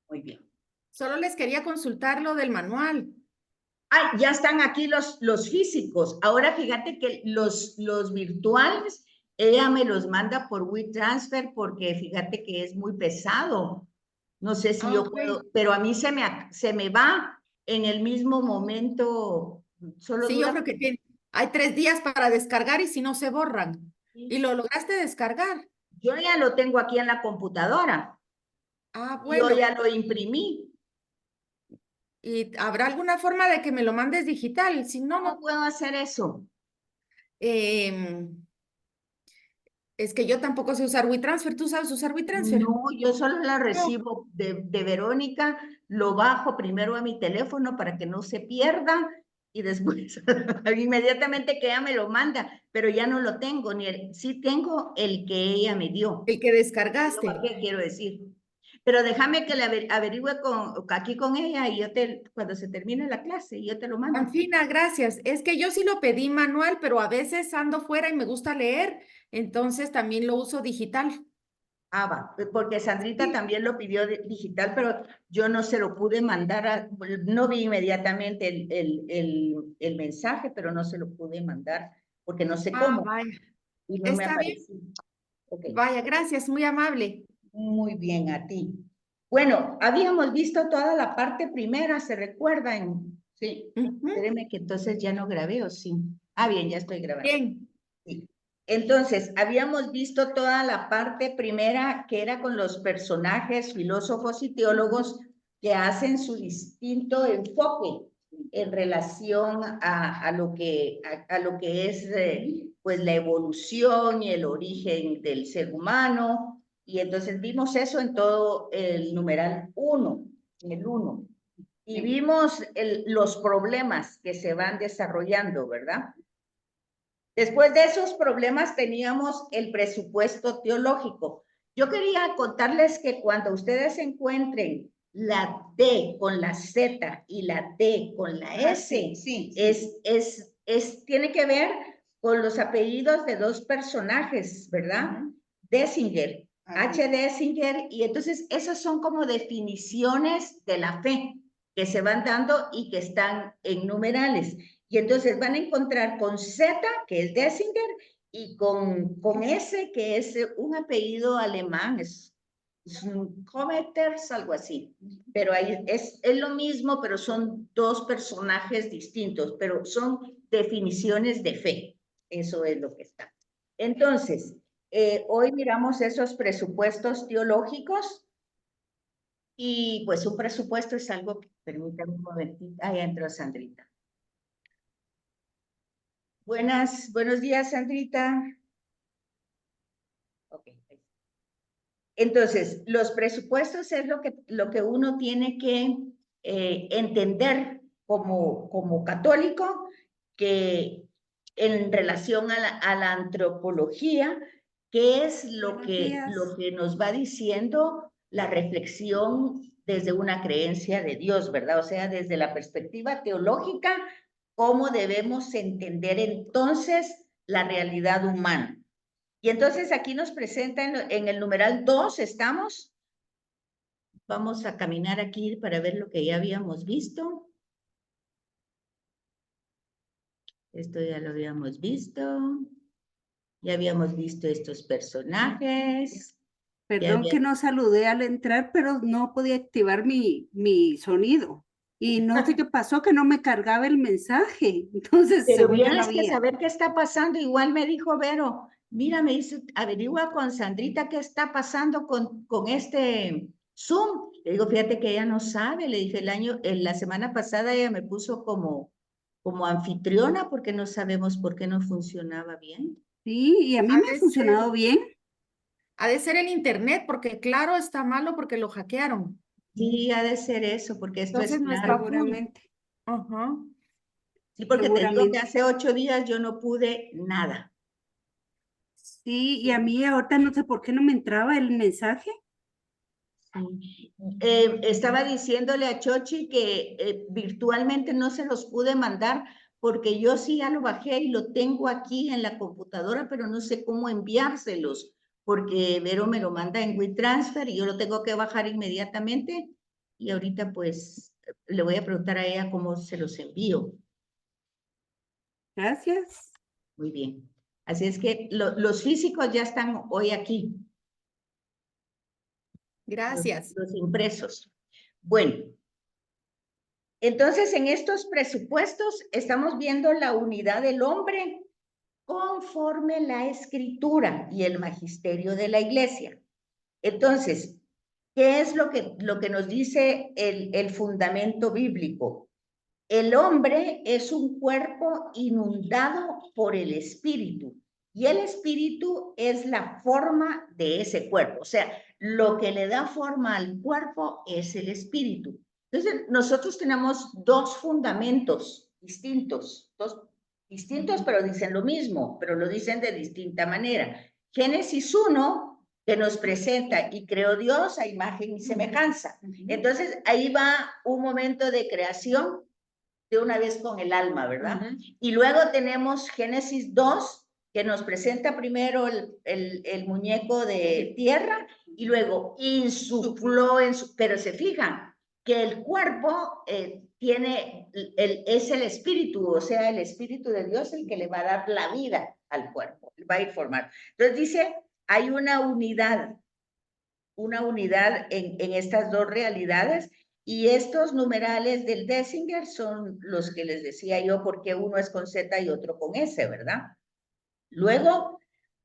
Muy bien. Solo les quería consultar lo del manual. Ah, ya están aquí los físicos. Ahora fíjate que los virtuales, ella me los manda por WeTransfer porque fíjate que es muy pesado. No sé si yo puedo, pero a mí se me va en el mismo momento. Solo Sí, yo dura. creo que hay 3 días para descargar y si no se borran. ¿Y Sí. lo lograste descargar? Yo ya lo tengo aquí en la computadora. Ah, Yo bueno. ya lo imprimí. ¿Y habrá alguna forma de que me lo mandes digital? Si no, ¿Cómo no. puedo hacer eso? Es que yo tampoco sé usar WeTransfer. ¿Tú sabes usar WeTransfer? No, yo solo la No. recibo de Verónica, lo bajo primero a mi teléfono para que no se pierda y después inmediatamente que ella me lo manda, pero ya no lo tengo, sí tengo el que ella me dio. El que descargaste. ¿Qué quiero decir? Pero déjame que le averigüe aquí con ella y cuando se termine la clase, yo te lo mando. Anfina, gracias. Es que yo sí lo pedí manual, pero a veces ando fuera y me gusta leer, entonces también lo uso digital. Ah, va, porque Sandrita Sí. también lo pidió digital, pero yo no se lo pude mandar, no vi inmediatamente el mensaje, pero no se lo pude mandar porque no sé Ah, cómo vaya. y no me Está bien. apareció. Ok, Vaya, gracias, muy amable. muy bien a ti. Bueno, habíamos visto toda la parte primera, ¿se recuerdan? Sí, Ujú. espérenme que entonces ya no grabé, ¿o sí? Ah, bien, ya estoy grabando. Bien. Sí. Entonces, habíamos visto toda la parte primera que era con los personajes, filósofos y teólogos que hacen su distinto enfoque en relación a lo que es pues la evolución y el origen del ser humano. Y entonces vimos eso en todo el numeral 1, en el 1. Y vimos los problemas que se van desarrollando, ¿verdad? Después de esos problemas teníamos el presupuesto teológico. Yo quería contarles que cuando ustedes encuentren la D con la Z y la D con la S, sí. Tiene que ver con los apellidos de dos personajes, ¿verdad? Dessinger, H. Dessinger, y entonces esas son como definiciones de la fe que se van dando y que están en numerales. Y entonces van a encontrar con Z, que es Dessinger, y con S, que es un apellido alemán, es un Cometers, algo así. Pero ahí es lo mismo, pero son dos personajes distintos, pero son definiciones de fe. Eso es lo que está. Entonces, hoy miramos esos presupuestos teológicos. Y pues un presupuesto es algo que, permítame un momentito, ahí entró Sandrita. Buenos días, Sandrita. Okay. Entonces, los presupuestos es lo que uno tiene que entender como católico, que en relación a la antropología, qué es lo que nos va diciendo la reflexión desde una creencia de Dios, ¿verdad? O sea, desde la perspectiva teológica, cómo debemos entender entonces la realidad humana. Y entonces aquí nos presenta en el numeral 2, ¿estamos? Vamos a caminar aquí para ver lo que ya habíamos visto. Esto ya lo habíamos visto. Ya habíamos visto estos personajes. Perdón que no saludé al entrar, pero no podía activar mi sonido. Y no sé qué pasó, que no me cargaba el mensaje. Entonces, Pero según yo no tienes que había. saber qué está pasando. Igual me dijo Vero, mira, me dice, averigua con Sandrita qué está pasando con este Zoom. Le digo, fíjate que ella no sabe. Le dije, la semana pasada ella me puso como anfitriona porque no sabemos por qué no funcionaba bien. Sí, y a mí me ha funcionado bien. Ha de ser el internet, porque claro, está malo porque lo hackearon. Sí, ha de ser eso, porque esto es Entonces no está claro. Seguramente. Ajá. Sí, porque te digo que Seguramente. hace 8 días yo no pude nada. Sí, y a mí ahorita no sé por qué no me entraba el mensaje. Sí. Estaba diciéndole a Chochi que virtualmente no se los pude mandar porque yo sí ya lo bajé y lo tengo aquí en la computadora, pero no sé cómo enviárselos, porque Vero me lo manda en WeTransfer y yo lo tengo que bajar inmediatamente. Y ahorita pues le voy a preguntar a ella cómo se los envío. Gracias. Muy bien. Así es que los físicos ya están hoy aquí. Gracias. Los impresos. Bueno, entonces en estos presupuestos estamos viendo la unidad del hombre conforme la escritura y el magisterio de la iglesia. Entonces, ¿qué es lo que nos dice el fundamento bíblico? El hombre es un cuerpo inundado por el espíritu y el espíritu es la forma de ese cuerpo. O sea, lo que le da forma al cuerpo es el espíritu. Entonces, nosotros tenemos dos fundamentos distintos, pero dicen lo mismo, pero lo dicen de distinta manera. Génesis 1, que nos presenta y creó Dios a imagen y semejanza. Entonces, ahí va un momento de creación de una vez con el alma, ¿verdad? Y luego tenemos Génesis 2, que nos presenta primero el muñeco de tierra y luego insufló en su... Pero se fijan que el cuerpo es el espíritu, o sea, el espíritu de Dios el que le va a dar la vida al cuerpo, va a ir formando. Entonces dice, hay una unidad en estas dos realidades. Y estos numerales del Décinger son los que les decía yo, porque uno es con Z y otro con S, ¿verdad? Luego,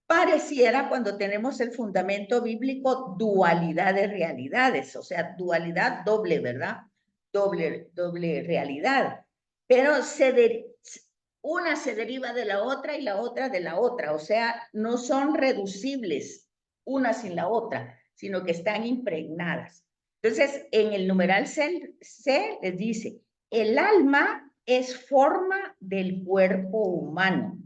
pareciera cuando tenemos el fundamento bíblico dualidad de realidades, o sea, dualidad doble, ¿verdad? Doble realidad. Pero una se deriva de la otra y la otra de la otra, o sea, no son reducibles una sin la otra, sino que están impregnadas. Entonces, en el numeral C les dice, el alma es forma del cuerpo humano,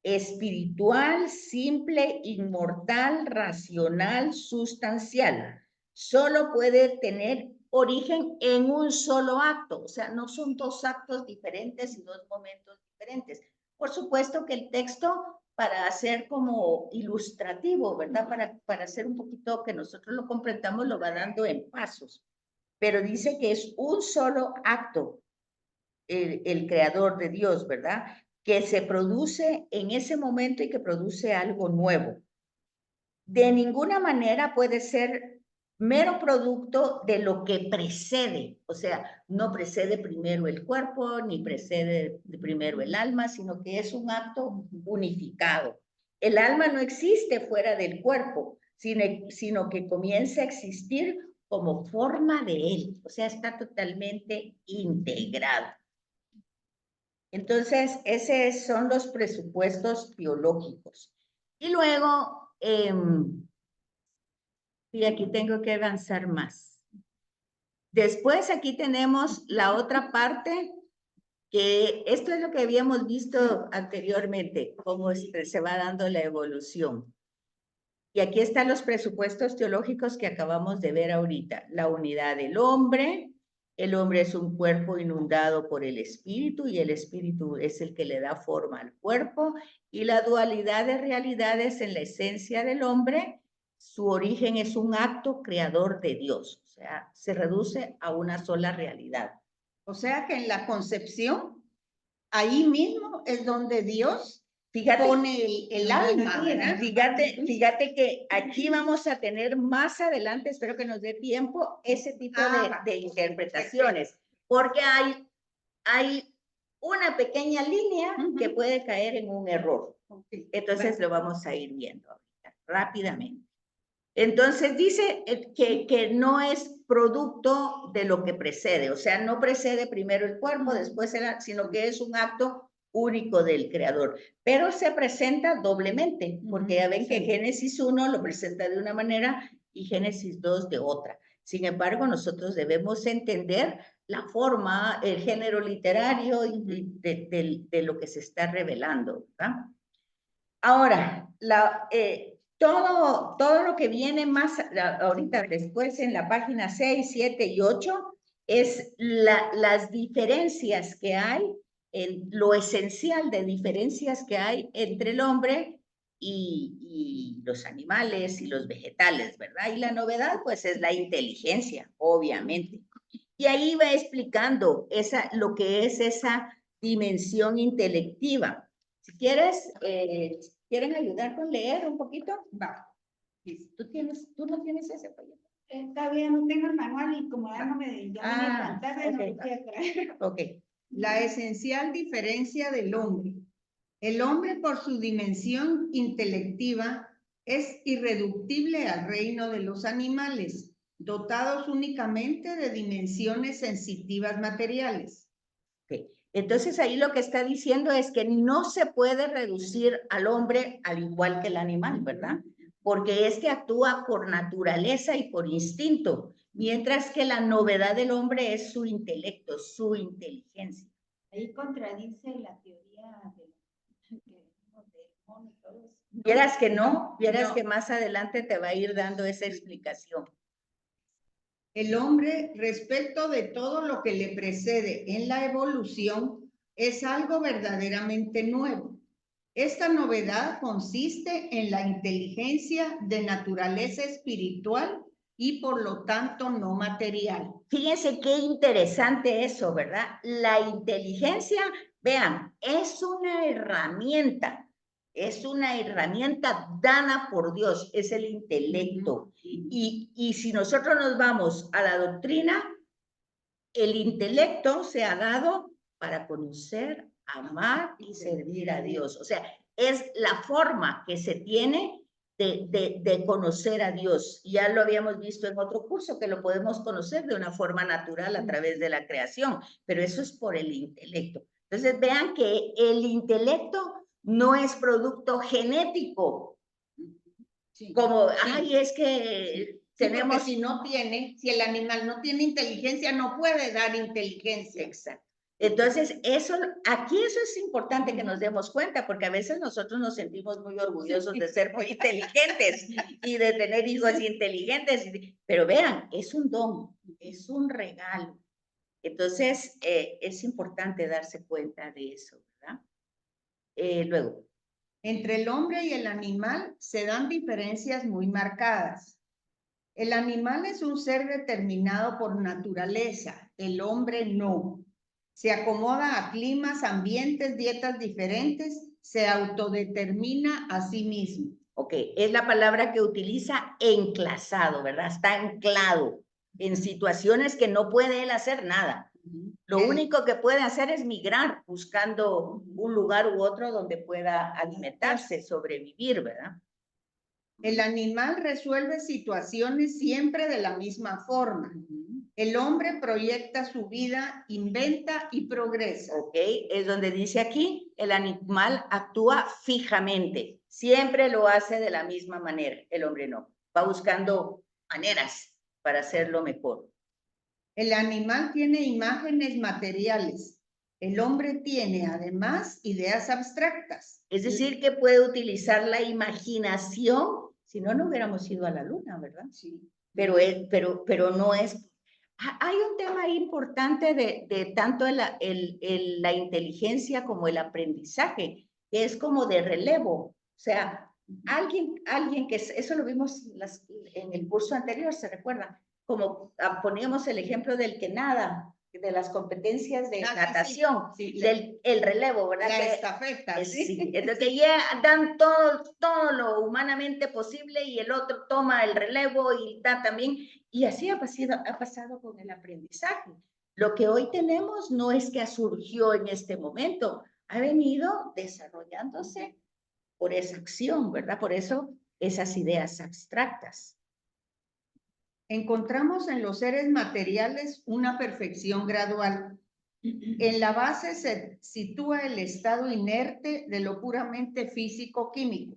espiritual, simple, inmortal, racional, sustancial. Solo puede tener origen en un solo acto, o sea, no son dos actos diferentes y dos momentos diferentes. Por supuesto que el texto, para hacer como ilustrativo, ¿verdad? Para hacer un poquito que nosotros lo comprendamos, lo va dando en pasos. Pero dice que es un solo acto, el creador de Dios, ¿verdad? Que se produce en ese momento y que produce algo nuevo. De ninguna manera puede ser mero producto de lo que precede, o sea, no precede primero el cuerpo, ni precede primero el alma, sino que es un acto unificado. El alma no existe fuera del cuerpo, sino que comienza a existir como forma de él, o sea, está totalmente integrado. Entonces, esos son los presupuestos biológicos. Y luego, y aquí tengo que avanzar más. Después aquí tenemos la otra parte, que esto es lo que habíamos visto anteriormente, cómo se va dando la evolución. Y aquí están los presupuestos teológicos que acabamos de ver ahorita. La unidad del hombre. El hombre es un cuerpo inundado por el espíritu y el espíritu es el que le da forma al cuerpo. Y la dualidad de realidades en la esencia del hombre, su origen es un acto creador de Dios. O sea, se reduce a una sola realidad. O sea que en la concepción, ahí mismo es donde Dios pone el alma, ¿verdad? Fíjate que aquí vamos a tener más adelante, espero que nos dé tiempo, ese tipo de interpretaciones, porque hay una pequeña línea que puede caer en un error. Entonces lo vamos a ir viendo ahorita, rápidamente. Entonces dice que no es producto de lo que precede, o sea, no precede primero el cuerpo, después sino que es un acto único del creador, pero se presenta doblemente, porque ya ven que Génesis 1 lo presenta de una manera y Génesis 2 de otra. Sin embargo, nosotros debemos entender la forma, el género literario de lo que se está revelando, ¿verdad? Ahora, todo lo que viene más ahorita después en la página 6, 7 y 8 es las diferencias que hay, lo esencial de diferencias que hay entre el hombre y los animales y los vegetales, ¿verdad? Y la novedad, pues, es la inteligencia, obviamente. Y ahí va explicando lo que es esa dimensión intelectiva. Si quieres, ¿quieren ayudar con leer un poquito? Va. ¿Tú no tienes ese folleto? Todavía no tengo el manual y como ya no me pantalla, no lo ok. voy a traer. Ok. La esencial diferencia del hombre. El hombre, por su dimensión intelectiva, es irreductible al reino de los animales, dotados únicamente de dimensiones sensitivas materiales. Okay. Entonces ahí lo que está diciendo es que no se puede reducir al hombre al igual que el animal, ¿verdad? Porque es que actúa por naturaleza y por instinto, mientras que la novedad del hombre es su intelecto, su inteligencia. Ahí contradice la teoría del mono y todo eso. Vieras que no, vieras que más adelante te va a ir dando esa explicación. El hombre, respecto de todo lo que le precede en la evolución, es algo verdaderamente nuevo. Esta novedad consiste en la inteligencia de naturaleza espiritual y por lo tanto no material. Fíjense qué interesante eso, ¿verdad? La inteligencia, vean, es una herramienta dada por Dios, es el intelecto. Y si nosotros nos vamos a la doctrina, el intelecto se ha dado para conocer, amar y servir a Dios. O sea, es la forma que se tiene de conocer a Dios. Ya lo habíamos visto en otro curso, que lo podemos conocer de una forma natural a través de la creación, pero eso es por el intelecto. Entonces vean que el intelecto no es producto genético, como, ay, es que tenemos... Si el animal no tiene inteligencia, no puede dar inteligencia. Exacto. Entonces, aquí eso es importante que nos demos cuenta, porque a veces nosotros nos sentimos muy orgullosos de ser muy inteligentes y de tener hijos inteligentes, pero vean, es un don, es un regalo. Entonces, es importante darse cuenta de eso, ¿verdad? Luego. Entre el hombre y el animal se dan diferencias muy marcadas. El animal es un ser determinado por naturaleza, el hombre no. Se acomoda a climas, ambientes, dietas diferentes, se autodetermina a sí mismo. Ok, es la palabra que utiliza enclasado, ¿verdad? Está anclado en situaciones que no puede él hacer nada. Lo único que puede hacer es migrar buscando un lugar u otro donde pueda alimentarse, sobrevivir, ¿verdad? El animal resuelve situaciones siempre de la misma forma. El hombre proyecta su vida, inventa y progresa. Ok, es donde dice aquí, el animal actúa fijamente, siempre lo hace de la misma manera, el hombre no, va buscando maneras para hacerlo mejor. El animal tiene imágenes materiales, el hombre tiene además ideas abstractas. Es decir, que puede utilizar la imaginación, si no, no hubiéramos ido a la luna, ¿verdad? Sí. Pero no es... Hay un tema importante de tanto la inteligencia como el aprendizaje, que es como de relevo. O sea, alguien que, eso lo vimos en el curso anterior, ¿se recuerdan? Como poníamos el ejemplo del que nada, de las competencias de natación, el relevo, ¿verdad? La estafeta, sí. Entonces ya dan todo lo humanamente posible y el otro toma el relevo y da también, y así ha pasado con el aprendizaje. Lo que hoy tenemos no es que surgió en este momento, ha venido desarrollándose por esa acción, ¿verdad? Por eso esas ideas abstractas. Encontramos en los seres materiales una perfección gradual. En la base se sitúa el estado inerte de lo puramente físico-químico.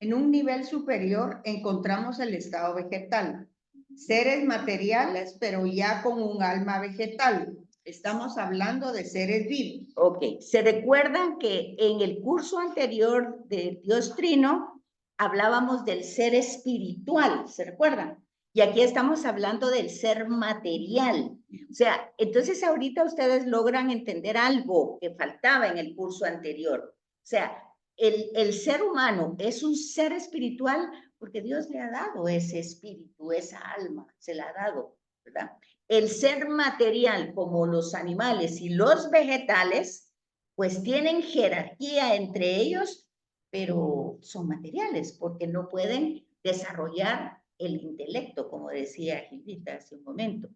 En un nivel superior encontramos el estado vegetal. Seres materiales, pero ya con un alma vegetal. Estamos hablando de seres vivos. Ok, ¿se recuerdan que en el curso anterior de Dios Trino hablábamos del ser espiritual? ¿Se recuerdan? Y aquí estamos hablando del ser material. O sea, entonces ahorita ustedes logran entender algo que faltaba en el curso anterior. O sea, el ser humano es un ser espiritual porque Dios le ha dado ese espíritu, esa alma, se la ha dado, ¿verdad? El ser material, como los animales y los vegetales, pues tienen jerarquía entre ellos, pero son materiales porque no pueden desarrollar el intelecto, como decía Gilita hace un momento.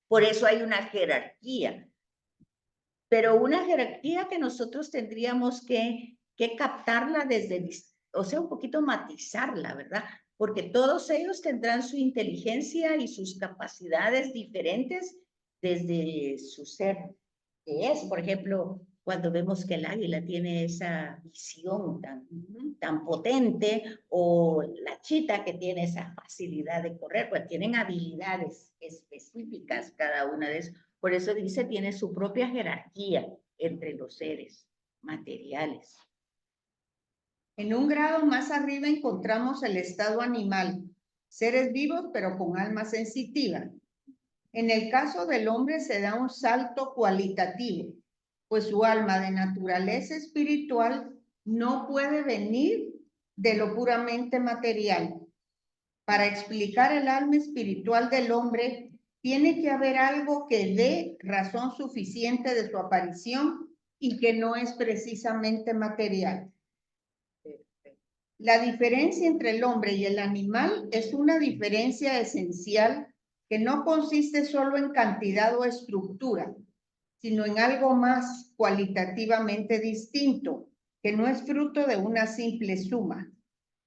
Por eso hay una jerarquía, pero una jerarquía que nosotros tendríamos que captarla desde, o sea, un poquito matizarla, ¿verdad? Porque todos ellos tendrán su inteligencia y sus capacidades diferentes desde su ser que es. Por ejemplo, cuando vemos que el águila tiene esa visión tan potente, o la chita que tiene esa facilidad de correr, pues tienen habilidades específicas cada una de esas. Por eso dice, tiene su propia jerarquía entre los seres materiales. En un grado más arriba encontramos el estado animal, seres vivos pero con alma sensitiva. En el caso del hombre se da un salto cualitativo, pues su alma de naturaleza espiritual no puede venir de lo puramente material. Para explicar el alma espiritual del hombre, tiene que haber algo que dé razón suficiente de su aparición y que no es precisamente material. La diferencia entre el hombre y el animal es una diferencia esencial que no consiste solo en cantidad o estructura, sino en algo más cualitativamente distinto, que no es fruto de una simple suma.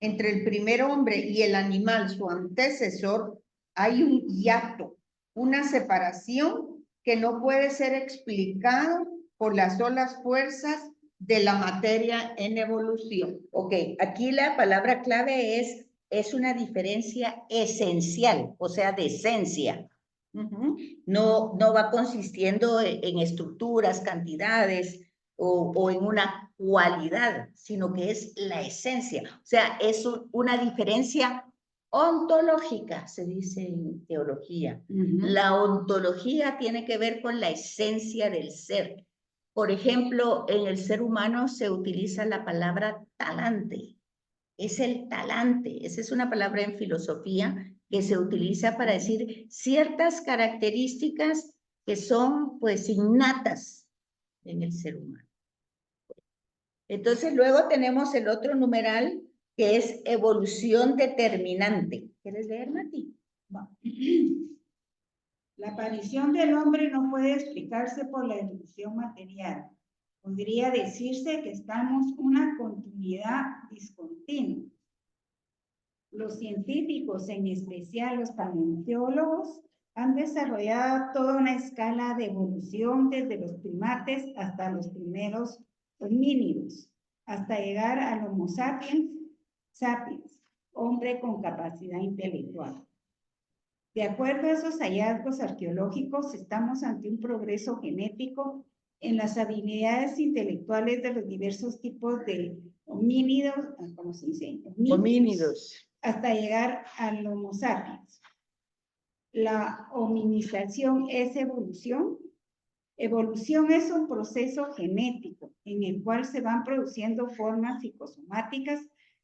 Entre el primer hombre y el animal, su antecesor, hay un hiato, una separación que no puede ser explicado por las solas fuerzas de la materia en evolución. Ok, aquí la palabra clave es una diferencia esencial, o sea, de esencia. No va consistiendo en estructuras, cantidades o en una cualidad, sino que es la esencia. O sea, es una diferencia ontológica, se dice en teología. La ontología tiene que ver con la esencia del ser. Por ejemplo, en el ser humano se utiliza la palabra talante. Es el talante. Esa es una palabra en filosofía que se utiliza para decir ciertas características que son pues innatas en el ser humano. Entonces luego tenemos el otro numeral que es evolución determinante. ¿Quieres leer, Mati? La aparición del hombre no puede explicarse por la evolución material. Podría decirse que estamos en una continuidad discontinua. Los científicos, en especial los paleontólogos, han desarrollado toda una escala de evolución desde los primates hasta los primeros homínidos, hasta llegar al Homo sapiens, hombre con capacidad intelectual. De acuerdo a esos hallazgos arqueológicos, estamos ante un progreso genético en las habilidades intelectuales de los diversos tipos de homínidos, ¿cómo se dice? Homínidos. Hasta llegar al Homo sapiens. La hominización es evolución. Evolución es un proceso genético en el cual se van produciendo formas psicosomáticas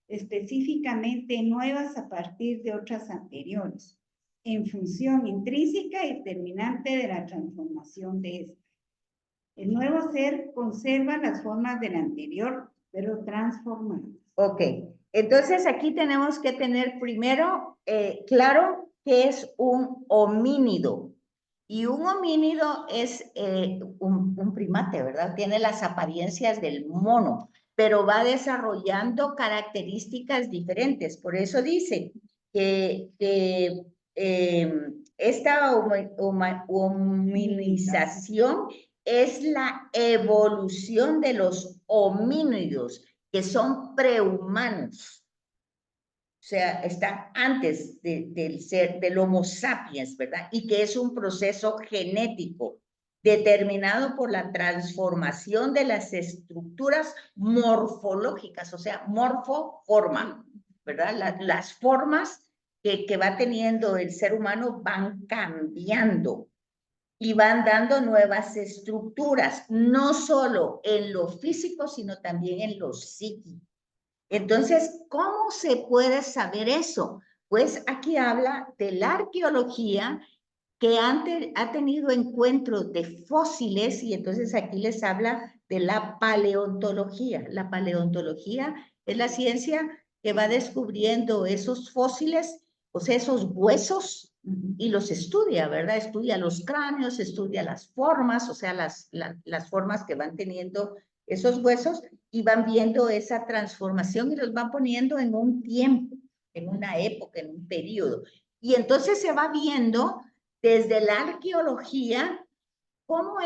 específicamente nuevas a partir de otras anteriores, en función intrínseca y determinante de la transformación de esta. El nuevo ser conserva las formas del anterior, pero transformadas. Ok, entonces aquí tenemos que tener primero claro que es un homínido. Y un homínido es un primate, ¿verdad? Tiene las apariencias del mono, pero va desarrollando características diferentes. Por eso dice que esta hominización es la evolución de los homínidos, que son prehumanos. O sea, están antes del ser, del Homo sapiens, ¿verdad? Y que es un proceso genético determinado por la transformación de las estructuras morfológicas, o sea, morfoforma, ¿verdad? Las formas que va teniendo el ser humano van cambiando. y van dando nuevas estructuras, no solo en lo físico, sino también en lo psíquico. Entonces, ¿cómo se puede saber eso? Pues aquí habla de la arqueología que ha tenido encuentros de fósiles, y entonces aquí les habla de la paleontología. La paleontología es la ciencia que va descubriendo esos fósiles, o sea, esos huesos, y los estudia, ¿verdad? Estudia los cráneos, estudia las formas, o sea, las formas que van teniendo esos huesos, y van viendo esa transformación y los van poniendo en un tiempo, en una época, en un periodo. Y entonces se va viendo desde la arqueología cómo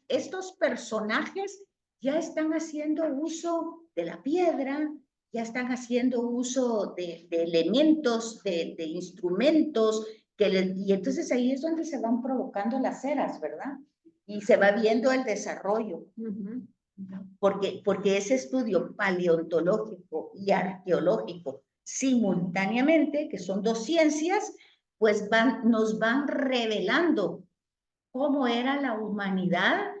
estos personajes ya están haciendo uso de la piedra, ya están haciendo uso de elementos, de instrumentos, y entonces ahí es donde se van provocando las eras, ¿verdad? Y se va viendo el desarrollo. Porque ese estudio paleontológico y arqueológico simultáneamente, que son dos ciencias, pues nos van revelando cómo era la humanidad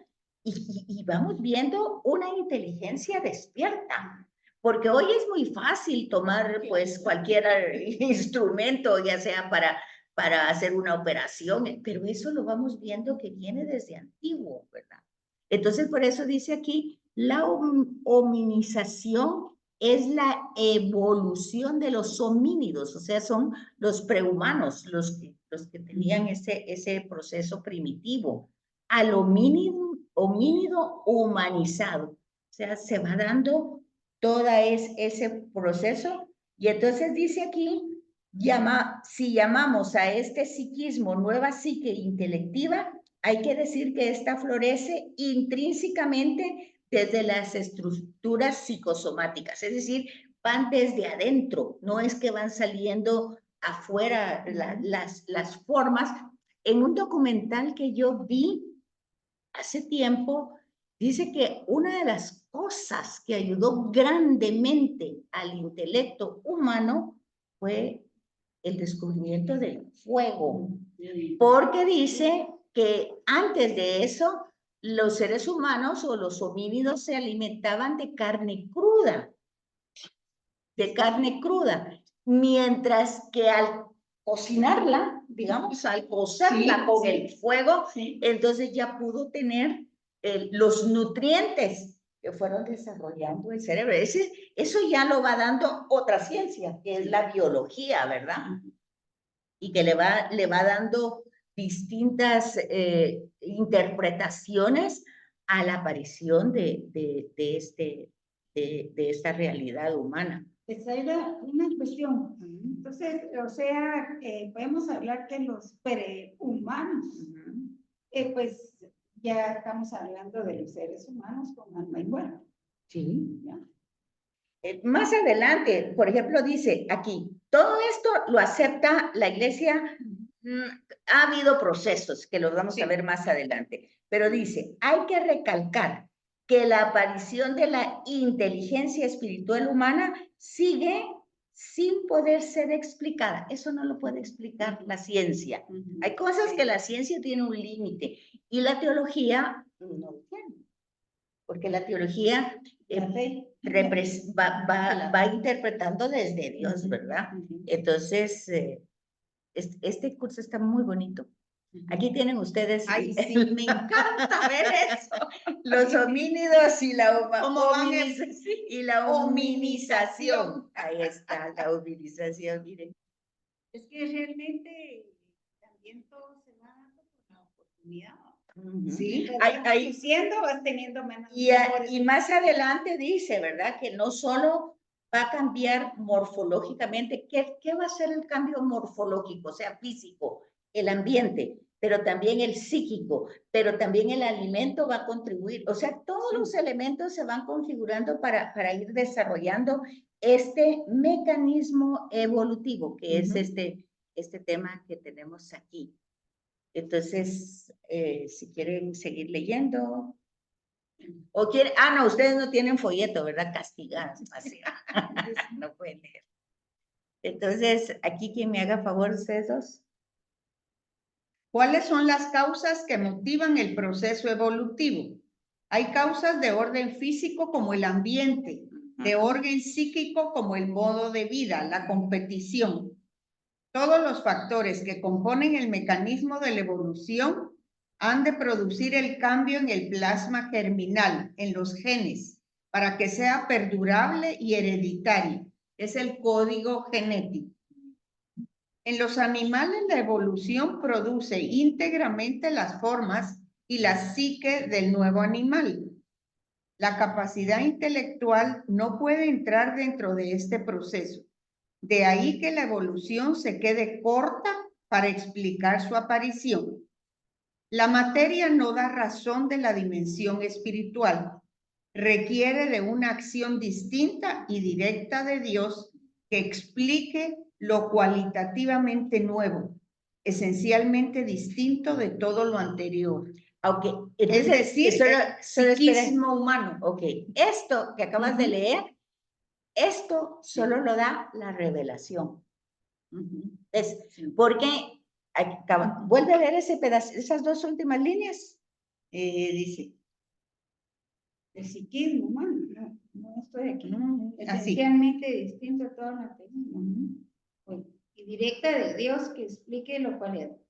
y vamos viendo una inteligencia despierta. Porque hoy es muy fácil tomar pues cualquier instrumento, ya sea para hacer una operación, pero eso lo vamos viendo que viene desde antiguo, ¿verdad? Entonces, por eso dice aquí, la hominización es la evolución de los homínidos, o sea, son los prehumanos, los que tenían ese proceso primitivo, al homínido humanizado. O sea, se va dando todo ese proceso, y entonces dice aquí, si llamamos a este psiquismo nueva psique intelectiva, hay que decir que esta florece intrínsecamente desde las estructuras psicosomáticas, es decir, van desde adentro, no es que van saliendo afuera las formas. En un documental que yo vi hace tiempo, dice que una de las cosas que ayudó grandemente al intelecto humano fue el descubrimiento del fuego, porque dice que antes de eso los seres humanos o los homínidos se alimentaban de carne cruda, mientras que al cocinarla, digamos, al cocerla con el fuego, entonces ya pudo tener los nutrientes que fueron desarrollando el cerebro. Eso ya lo va dando otra ciencia, que es la biología, ¿verdad? Y que le va dando distintas interpretaciones a la aparición de esta realidad humana. Esa era una cuestión. Entonces, o sea, podemos hablar que los prehumanos, pues ya estamos hablando de los seres humanos con alma y cuerpo. Sí. ¿Ya? Más adelante, por ejemplo, dice aquí, todo esto lo acepta la Iglesia. Ha habido procesos que los vamos a ver más adelante, pero dice, hay que recalcar que la aparición de la inteligencia espiritual humana sigue sin poder ser explicada. Eso no lo puede explicar la ciencia. Hay cosas que la ciencia tiene un límite y la teología no lo tiene, porque la teología va interpretando desde Dios, ¿verdad? Entonces, este curso está muy bonito. Aquí tienen ustedes. Ay, sí, me encanta ver eso. Los homínidos y la hominización. Ahí está, la hominización, miren. Es que realmente también todo se va dando por la oportunidad. Sí, Ahí diciendo, vas teniendo menos. Y más adelante dice, ¿verdad? Que no solo va a cambiar morfológicamente, ¿qué va a ser el cambio morfológico? O sea, físico, el ambiente, pero también el psíquico, pero también el alimento va a contribuir. O sea, todos los elementos se van configurando para ir desarrollando este mecanismo evolutivo, que es este tema que tenemos aquí. Entonces, si quieren seguir leyendo, o quieren, no, ustedes no tienen folleto, ¿verdad? Castigadas, así, no pueden leer. Entonces, aquí quien me haga favor, ustedes dos. ¿Cuáles son las causas que motivan el proceso evolutivo? Hay causas de orden físico como el ambiente, de orden psíquico como el modo de vida, la competición. Todos los factores que componen el mecanismo de la evolución han de producir el cambio en el plasma germinal, en los genes, para que sea perdurable y hereditario. Es el código genético. En los animales, la evolución produce íntegramente las formas y la psique del nuevo animal. La capacidad intelectual no puede entrar dentro de este proceso. De ahí que la evolución se quede corta para explicar su aparición. La materia no da razón de la dimensión espiritual. Requiere de una acción distinta y directa de Dios que explique lo cualitativamente nuevo, esencialmente distinto de todo lo anterior. Okay. Es decir, solo espera. psiquismo humano. Ok, esto que acabas de leer, esto solo lo da la revelación. Es porque, vuelve a leer ese pedazo, esas dos últimas líneas. Dice, El psiquismo humano, no estoy aquí. Así. Esencialmente distinto a todo lo anterior. Y directa de Dios que explique lo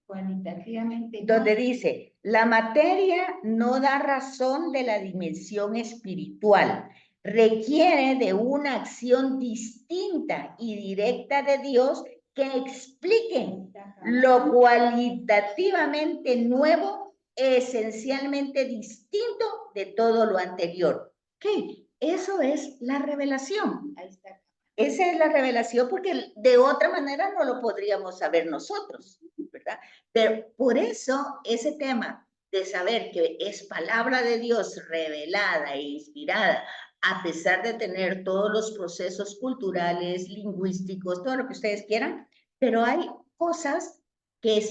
cualitativamente. donde dice, la materia no da razón de la dimensión espiritual, requiere de una acción distinta y directa de Dios que explique lo cualitativamente nuevo, esencialmente distinto de todo lo anterior. ¿Qué? Eso es la revelación. Ahí está. Esa es la revelación porque de otra manera no lo podríamos saber nosotros, ¿verdad? Pero por eso ese tema de saber que es palabra de Dios revelada e inspirada, a pesar de tener todos los procesos culturales, lingüísticos, todo lo que ustedes quieran, pero hay cosas que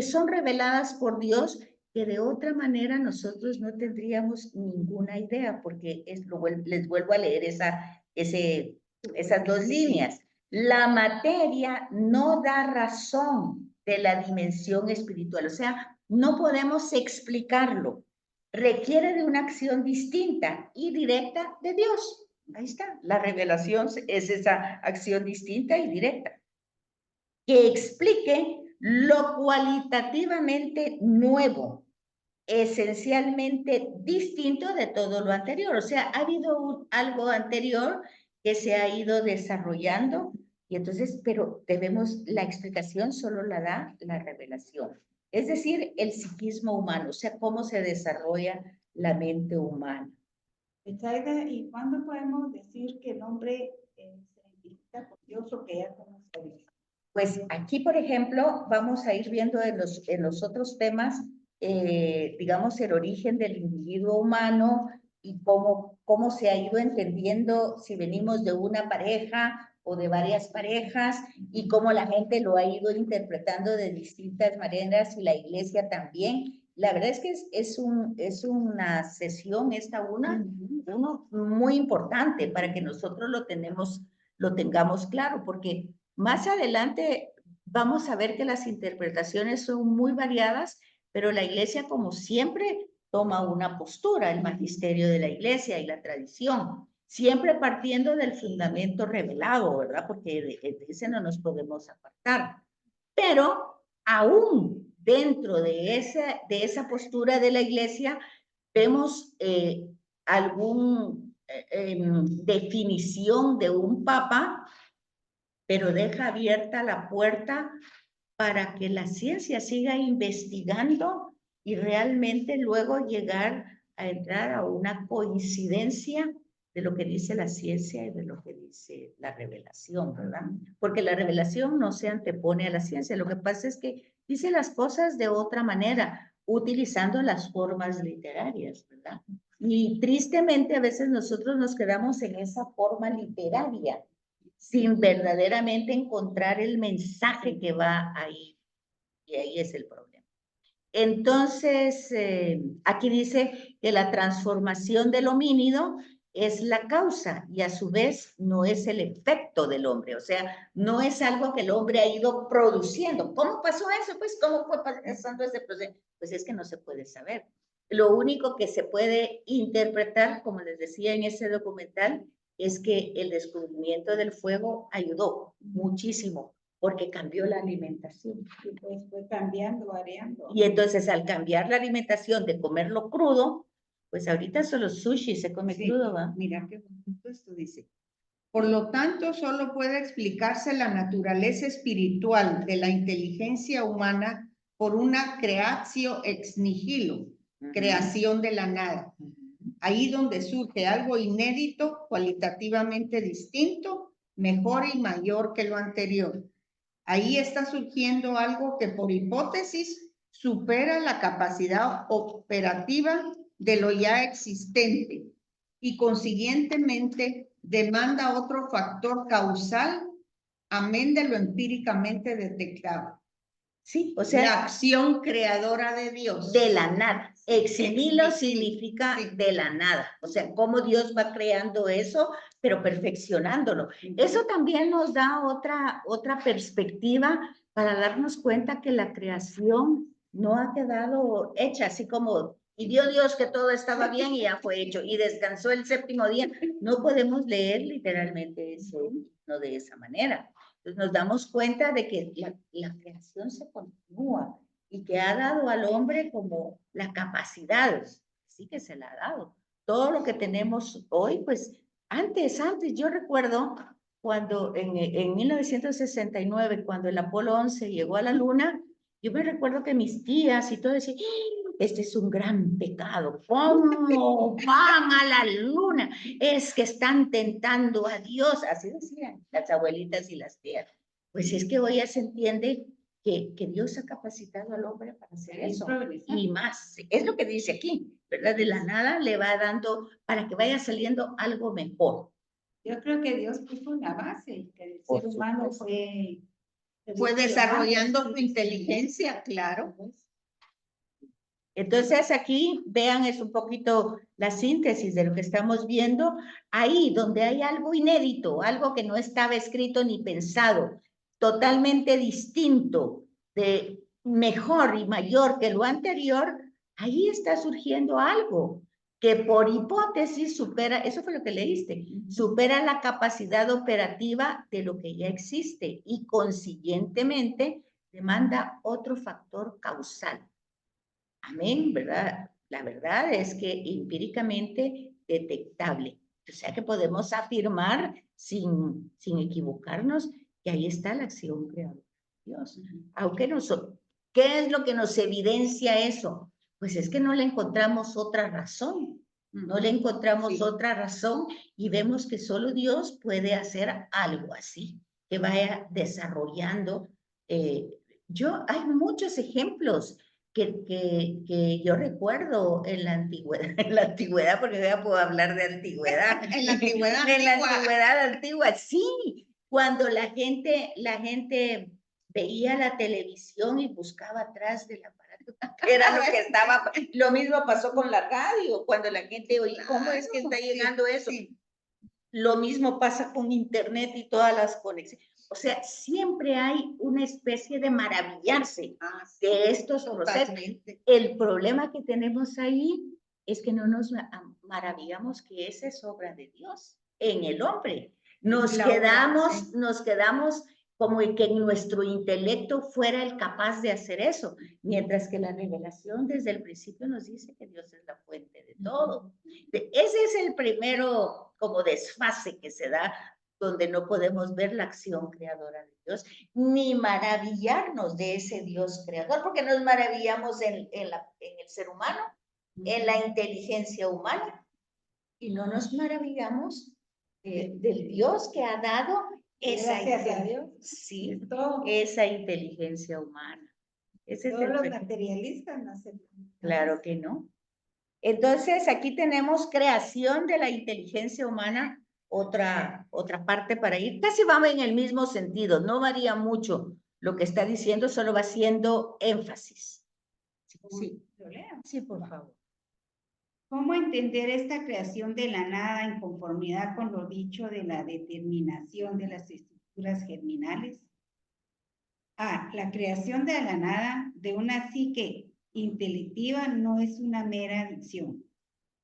son reveladas por Dios que de otra manera nosotros no tendríamos ninguna idea, porque les vuelvo a leer esas dos líneas. La materia no da razón de la dimensión espiritual, o sea, no podemos explicarlo. Requiere de una acción distinta y directa de Dios. Ahí está, la revelación es esa acción distinta y directa. Que explique lo cualitativamente nuevo, esencialmente distinto de todo lo anterior. O sea, ha habido algo anterior que se ha ido desarrollando y entonces, pero la explicación solo la da la revelación. Es decir, el psiquismo humano, o sea, cómo se desarrolla la mente humana. Betsaida, ¿y cuándo podemos decir que el hombre se identifica con Dios o que ya conoce a Dios? Pues aquí, por ejemplo, vamos a ir viendo en los otros temas, digamos, el origen del individuo humano y cómo se ha ido entendiendo si venimos de una pareja o de varias parejas y cómo la gente lo ha ido interpretando de distintas maneras y la iglesia también. La verdad es que es una sesión, uno muy importante para que nosotros lo tengamos claro, porque más adelante vamos a ver que las interpretaciones son muy variadas, pero la iglesia, como siempre, toma una postura, el magisterio de la iglesia y la tradición, siempre partiendo del fundamento revelado, ¿verdad? Porque de ese no nos podemos apartar. Pero aún dentro de esa postura de la iglesia, vemos alguna definición de un papa, pero deja abierta la puerta para que la ciencia siga investigando y realmente luego llegar a entrar a una coincidencia de lo que dice la ciencia y de lo que dice la revelación, ¿verdad? Porque la revelación no se antepone a la ciencia, lo que pasa es que dice las cosas de otra manera, utilizando las formas literarias, ¿verdad? Y tristemente a veces nosotros nos quedamos en esa forma literaria, sin verdaderamente encontrar el mensaje que va ahí. Y ahí es el problema. Entonces, aquí dice que la transformación del homínido es la causa y a su vez no es el efecto del hombre, o sea, no es algo que el hombre ha ido produciendo. ¿Cómo pasó eso? Pues, ¿cómo fue pasando ese proceso? Pues es que no se puede saber. Lo único que se puede interpretar, como les decía en ese documental, es que el descubrimiento del fuego ayudó muchísimo, porque cambió la alimentación. Y pues fue cambiando, variando. Y entonces al cambiar la alimentación de comerlo crudo, pues ahorita solo sushi se come Sí, crudo, ¿va? mira qué bonito esto dice. Por lo tanto, solo puede explicarse la naturaleza espiritual de la inteligencia humana por una creatio ex nihilo, creación de la nada. Ahí donde surge algo inédito, cualitativamente distinto, mejor y mayor que lo anterior. Ahí está surgiendo algo que por hipótesis supera la capacidad operativa de lo ya existente y consiguientemente demanda otro factor causal, amén de lo empíricamente detectado. Sí, o La sea, acción creadora de Dios. de la nada. Ex nihilo Sí, significa sí. de la nada. O sea, cómo Dios va creando eso, pero perfeccionándolo. Eso también nos da otra perspectiva para darnos cuenta que la creación no ha quedado hecha así como, y vio Dios que todo estaba bien y ya fue hecho, y descansó el séptimo día. No podemos leer literalmente eso, no de esa manera. Entonces nos damos cuenta de que la creación se continúa y que ha dado al hombre como la capacidad, sí que se la ha dado. Todo lo que tenemos hoy, pues antes, yo recuerdo cuando en 1969, cuando el Apolo 11 llegó a la Luna, yo me recuerdo que mis tías y todo decían, este es un gran pecado, ¿cómo van a la Luna? Es que están tentando a Dios, así decían las abuelitas y las tías. Pues es que hoy ya se entiende que Dios ha capacitado al hombre para hacer eso y más. Es lo que dice aquí, ¿verdad? De la nada le va dando para que vaya saliendo algo mejor. Yo creo que Dios puso una base y que el Por ser humano supuesto. Fue desarrollando su inteligencia, claro. Entonces aquí vean es un poquito la síntesis de lo que estamos viendo. Ahí donde hay algo inédito, algo que no estaba escrito ni pensado, totalmente distinto, de mejor y mayor que lo anterior, ahí está surgiendo algo que por hipótesis supera, eso fue lo que leíste, supera la capacidad operativa de lo que ya existe y consiguientemente demanda otro factor causal. Amén, ¿verdad? La verdad es que empíricamente detectable. O sea que podemos afirmar sin equivocarnos que ahí está la acción creadora de Dios. Aunque ¿qué es lo que nos evidencia eso? Pues es que no le encontramos otra razón. No le encontramos otra razón y vemos que solo Dios puede hacer algo así, que vaya desarrollando. Hay muchos ejemplos que yo recuerdo en la antigüedad, porque ya puedo hablar de antigüedad. En la antigüedad En la antigua. antigüedad antigua, sí. Cuando la gente veía la televisión y buscaba atrás del aparato, que era lo que estaba. Lo mismo pasó con la radio, cuando la gente oía, ¿cómo es que está llegando eso? Sí. Lo mismo pasa con internet y todas las conexiones. O sea, siempre hay una especie de maravillarse de estos procesos. El problema que tenemos ahí es que no nos maravillamos que esa es obra de Dios en el hombre. Nos quedamos como que en nuestro intelecto fuera el capaz de hacer eso, mientras que la revelación desde el principio nos dice que Dios es la fuente de todo. Ese es el primero como desfase que se da, donde no podemos ver la acción creadora de Dios, ni maravillarnos de ese Dios creador, porque nos maravillamos en el ser humano, en la inteligencia humana, y no nos maravillamos del Dios que ha dado esa inteligencia humana. Todos los materialistas no se... Claro que no. Entonces, aquí tenemos creación de la inteligencia humana, otra parte para ir. Casi va en el mismo sentido, no varía mucho lo que está diciendo, solo va haciendo énfasis. Sí, por favor. ¿Cómo entender esta creación de la nada en conformidad con lo dicho de la determinación de las estructuras germinales? A. La creación de la nada de una psique intelectiva no es una mera adicción.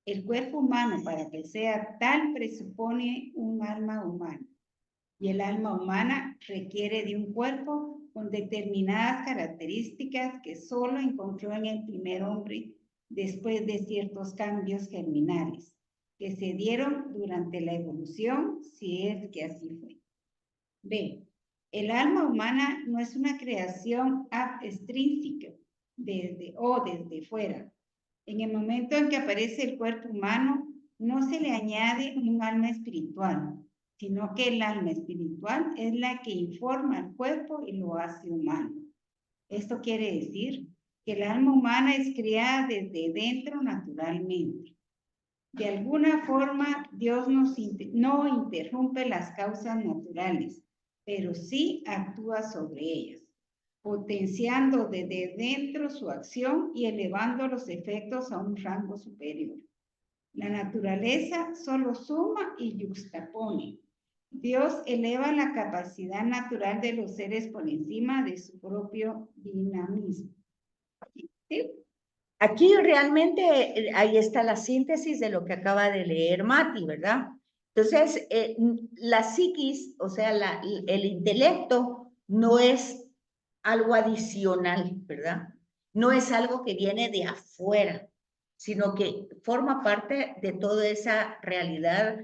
El cuerpo humano, para que sea tal, presupone un alma humana. Y el alma humana requiere de un cuerpo con determinadas características que solo encontró en el primer hombre después de ciertos cambios germinales que se dieron durante la evolución, si es que así fue. B. El alma humana no es una creación extrínseca desde fuera. En el momento en que aparece el cuerpo humano, no se le añade un alma espiritual, sino que el alma espiritual es la que informa al cuerpo y lo hace humano. Esto quiere decir que el alma humana es creada desde dentro naturalmente. De alguna forma, Dios no interrumpe las causas naturales, pero sí actúa sobre ellas, potenciando desde dentro su acción y elevando los efectos a un rango superior. La naturaleza solo suma y yuxtapone. Dios eleva la capacidad natural de los seres por encima de su propio dinamismo. ¿Sí? Aquí realmente ahí está la síntesis de lo que acaba de leer Mati, ¿verdad? Entonces, la psiquis, o sea, el intelecto no es algo adicional, ¿verdad? No es algo que viene de afuera, sino que forma parte de toda esa realidad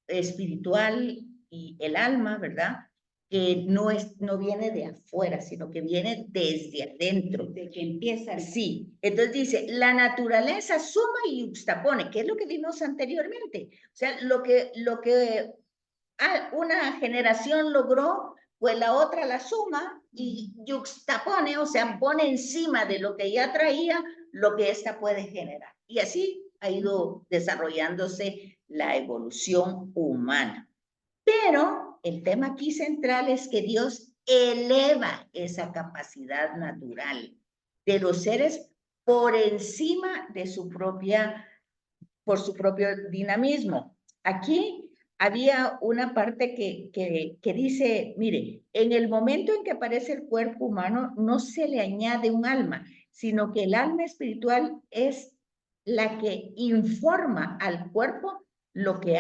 espiritual y el alma, ¿verdad? Que no viene de afuera, sino que viene desde adentro. Desde que empieza. Sí, entonces dice, la naturaleza suma y yuxtapone, que es lo que vimos anteriormente. O sea, lo que una generación logró, pues la otra la suma y yuxtapone, o sea, pone encima de lo que ya traía, lo que ésta puede generar. Y así ha ido desarrollándose la evolución humana. Pero el tema aquí central es que Dios eleva esa capacidad natural de los seres por encima de por su propio dinamismo. Aquí había una parte que dice, mire, en el momento en que aparece el cuerpo humano, no se le añade un alma, sino que el alma espiritual es la que informa al cuerpo lo que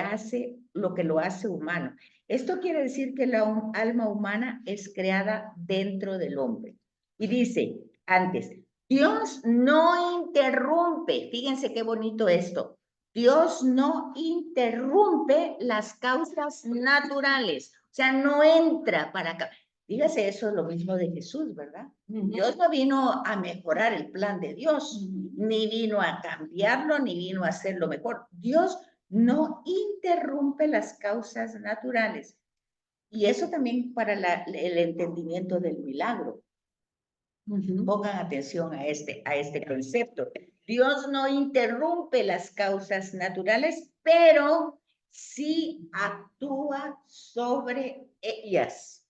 lo hace humano. Esto quiere decir que la alma humana es creada dentro del hombre. Y dice, antes, Dios no interrumpe, fíjense qué bonito esto, Dios no interrumpe las causas naturales, o sea, no entra para acá. Dígase, eso es lo mismo de Jesús, ¿verdad? Dios no vino a mejorar el plan de Dios, ni vino a cambiarlo, ni vino a hacerlo mejor. Dios no interrumpe las causas naturales. Y eso también para el entendimiento del milagro. Pongan atención a este concepto. Dios no interrumpe las causas naturales, pero sí actúa sobre ellas.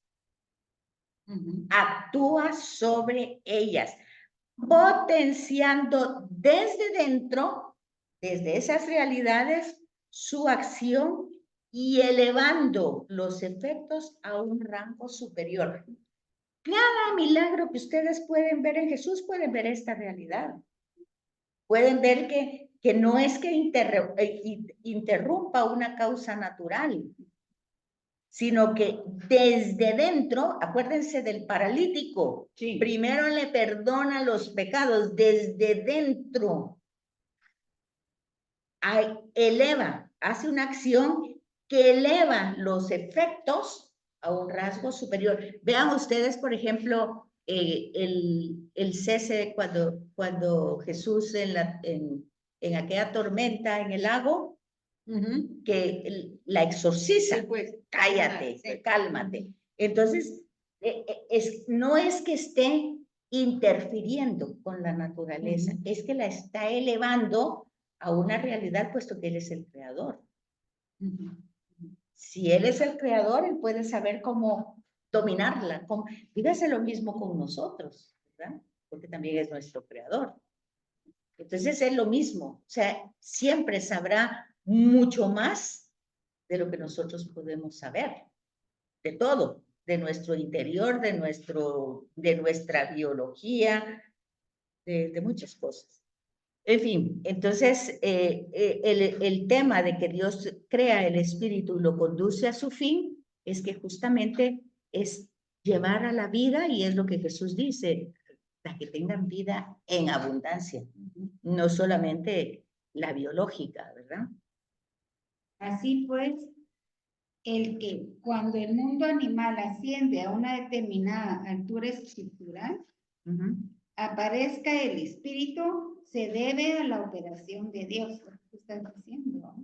Actúa sobre ellas, potenciando desde dentro, desde esas realidades, su acción y elevando los efectos a un rango superior. Cada milagro que ustedes pueden ver en Jesús, pueden ver esta realidad. Pueden ver que no es que interrumpa una causa natural, sino que desde dentro, acuérdense del paralítico, sí. Primero le perdona los pecados, desde dentro eleva, hace una acción que eleva los efectos a un rasgo superior. Vean ustedes, por ejemplo, el cese cuando Jesús en aquella tormenta en el lago, que la exorciza, sí, pues, cállate, sí. Cálmate. Entonces, no es que esté interfiriendo con la naturaleza, es que la está elevando a una realidad, puesto que Él es el creador. Si Él es el creador, Él puede saber cómo dominarla. Dígase lo mismo con nosotros, ¿verdad? Porque también es nuestro creador. Entonces es lo mismo, o sea, siempre sabrá mucho más de lo que nosotros podemos saber, de todo, de nuestro interior, de nuestra biología, de muchas cosas. En fin, entonces el tema de que Dios crea el espíritu y lo conduce a su fin es que justamente es llevar a la vida, y es lo que Jesús dice, para que tengan vida en abundancia, no solamente la biológica, ¿verdad? Así pues, el que cuando el mundo animal asciende a una determinada altura estructural, aparezca el espíritu, se debe a la operación de Dios, lo que estás diciendo.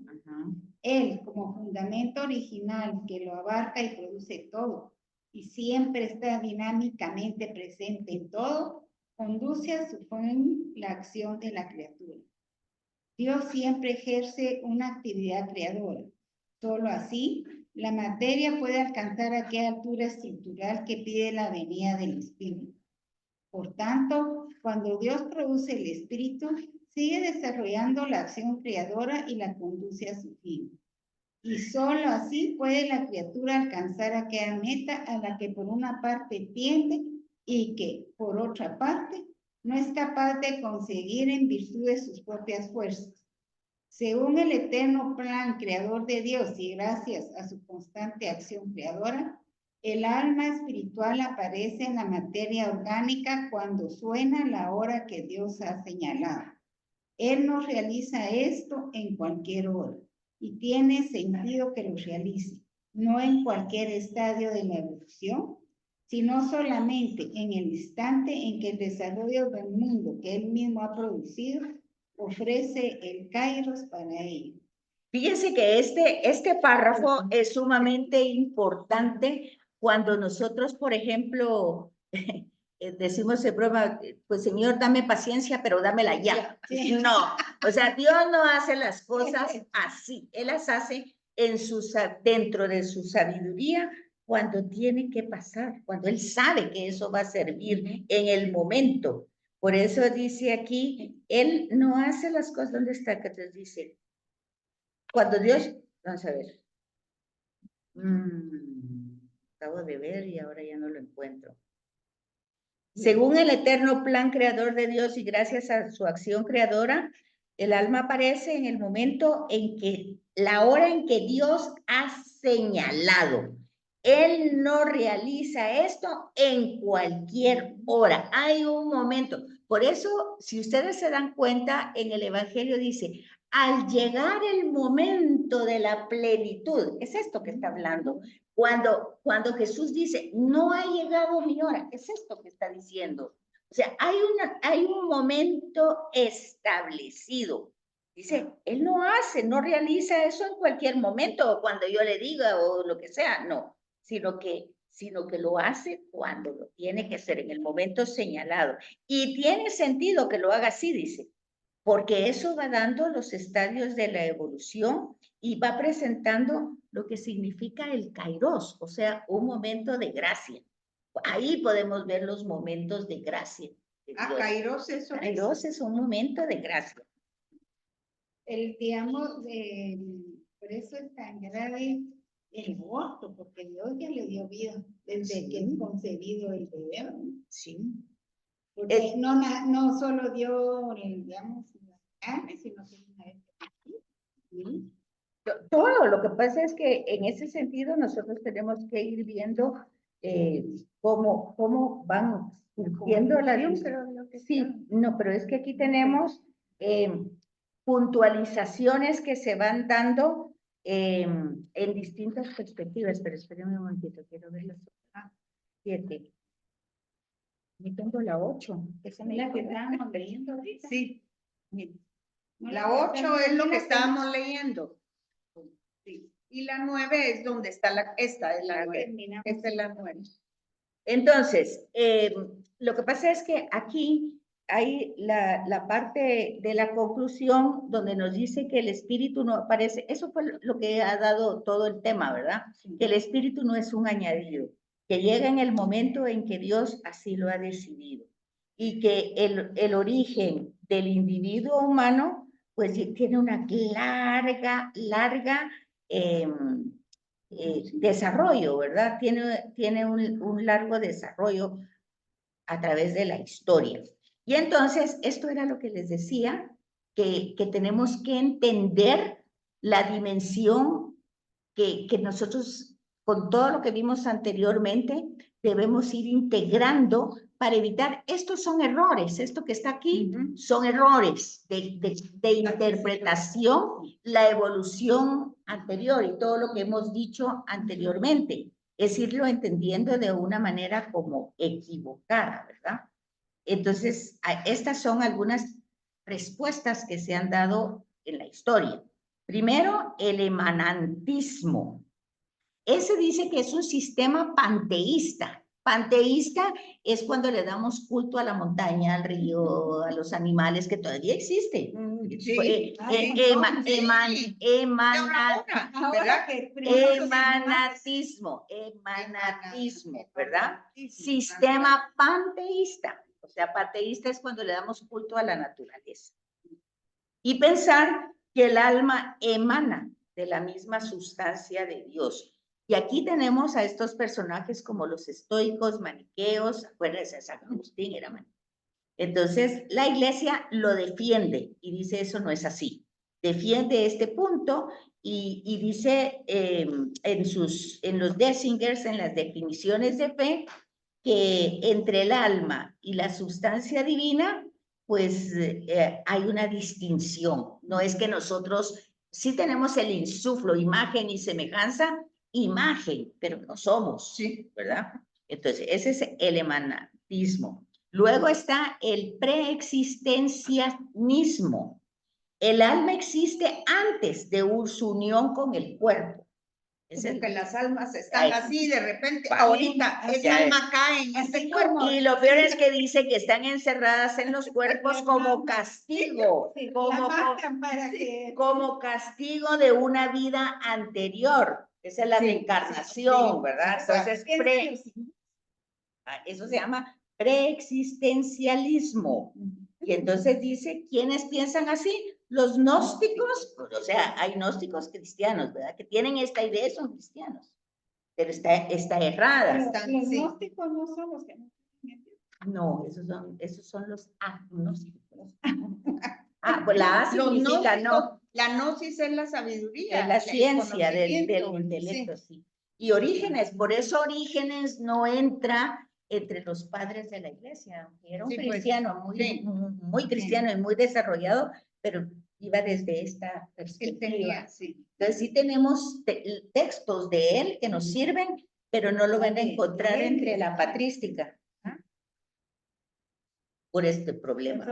Él, como fundamento original que lo abarca y produce todo, y siempre está dinámicamente presente en todo, conduce a su fin la acción de la criatura. Dios siempre ejerce una actividad creadora. Solo así, la materia puede alcanzar aquella altura estructural que pide la venida del espíritu. Por tanto, cuando Dios produce el espíritu, sigue desarrollando la acción creadora y la conduce a su fin. Y solo así puede la criatura alcanzar aquella meta a la que por una parte tiende y que, por otra parte, no es capaz de conseguir en virtud de sus propias fuerzas. Según el eterno plan creador de Dios y gracias a su constante acción creadora, el alma espiritual aparece en la materia orgánica cuando suena la hora que Dios ha señalado. Él no realiza esto en cualquier hora y tiene sentido que lo realice, no en cualquier estadio de la evolución, sino solamente en el instante en que el desarrollo del mundo que él mismo ha producido ofrece el kairos para ello. Fíjense que este párrafo es sumamente importante cuando nosotros, por ejemplo, decimos en broma, pues Señor, dame paciencia, pero dámela ya. Sí. No, o sea, Dios no hace las cosas así, Él las hace dentro de su sabiduría cuando tiene que pasar, cuando Él sabe que eso va a servir en el momento. Por eso dice aquí, Él no hace las cosas, ¿dónde está? Que te dice, cuando Dios, vamos a ver, acabo de ver y ahora ya no lo encuentro. Según el eterno plan creador de Dios y gracias a su acción creadora, el alma aparece en el momento en que, la hora en que Dios ha señalado. Él no realiza esto en cualquier hora. Hay un momento. Por eso, si ustedes se dan cuenta, en el Evangelio dice, al llegar el momento de la plenitud, es esto que está hablando. Cuando Jesús dice, no ha llegado mi hora, es esto que está diciendo. O sea, hay un momento establecido. Dice, Él no realiza eso en cualquier momento, o cuando yo le diga, o lo que sea, no, sino que lo hace cuando lo tiene que hacer, en el momento señalado. Y tiene sentido que lo haga así, dice, porque eso va dando los estadios de la evolución y va presentando lo que significa el kairos, o sea, un momento de gracia. Ahí podemos ver los momentos de gracia. Kairos, eso es. Kairos es un momento de gracia. Digamos, por eso es tan grave el aborto, porque Dios ya le dio vida desde que es concebido el bebé. Sí. Porque no solo dio, digamos, la carne, sino que una vez que Todo, lo que pasa es que en ese sentido nosotros tenemos que ir viendo cómo van surgiendo las sí, no, pero es que aquí tenemos puntualizaciones que se van dando en distintas perspectivas, pero espérenme un momentito, quiero ver las 7. Y tengo la 8. Esa es la que estábamos leyendo ahorita. Sí. La 8 es lo que estábamos leyendo. Sí. Y la 9 es donde está esta es la 9. Esta es la 9. Entonces, lo que pasa es que aquí hay la parte de la conclusión donde nos dice que el espíritu no aparece. Eso fue lo que ha dado todo el tema, ¿verdad? Sí. Que el espíritu no es un añadido, que llega en el momento en que Dios así lo ha decidido. y que el origen del individuo humano, pues tiene una larga desarrollo, ¿verdad? Tiene un largo desarrollo a través de la historia. Y entonces, esto era lo que les decía, que tenemos que entender la dimensión que nosotros, con todo lo que vimos anteriormente, debemos ir integrando para evitar, estos son errores, esto que está aquí son errores de interpretación, la evolución anterior y todo lo que hemos dicho anteriormente, es irlo entendiendo de una manera como equivocada, ¿verdad? Entonces, estas son algunas respuestas que se han dado en la historia. Primero, el emanantismo. Ese dice que es un sistema panteísta. Panteísta es cuando le damos culto a la montaña, al río, a los animales, que todavía existen. Emanatismo, ¿verdad? Sistema panteísta. O sea, panteísta es cuando le damos culto a la naturaleza. Y pensar que el alma emana de la misma sustancia de Dios. Y aquí tenemos a estos personajes como los estoicos, maniqueos, acuérdense, San Agustín era maniqueo. Entonces, la iglesia lo defiende y dice eso no es así. Defiende este punto y dice en los Decingers, en las definiciones de fe, que entre el alma y la sustancia divina, pues hay una distinción. No es que nosotros sí tenemos el insuflo, imagen y semejanza, imagen, pero no somos, ¿sí? ¿Verdad? Entonces, ese es el emanatismo. Luego está el preexistencianismo. El alma existe antes de su unión con el cuerpo. Es el que las almas están así, de repente, ahorita esa alma cae en ese cuerpo. Y lo peor es que dice que están encerradas en los cuerpos como castigo, como castigo de una vida anterior. Esa es la reencarnación, ¿verdad? Entonces, eso se llama preexistencialismo. Y entonces dice, ¿quiénes piensan así? Los gnósticos, o sea, hay gnósticos cristianos, ¿verdad? Que tienen esta idea, son cristianos, pero está errada. Los gnósticos no son los que no tienen Dios. No, esos son los agnósticos. Pues la A significa no. La gnosis es la sabiduría. Es la ciencia del intelecto, sí. Y Orígenes, por eso Orígenes no entra entre los padres de la iglesia, aunque era un cristiano, muy cristiano y muy desarrollado, pero iba desde esta perspectiva. Entonces sí tenemos textos de él que nos sirven, pero no lo van a encontrar entre la patrística. Por este problema.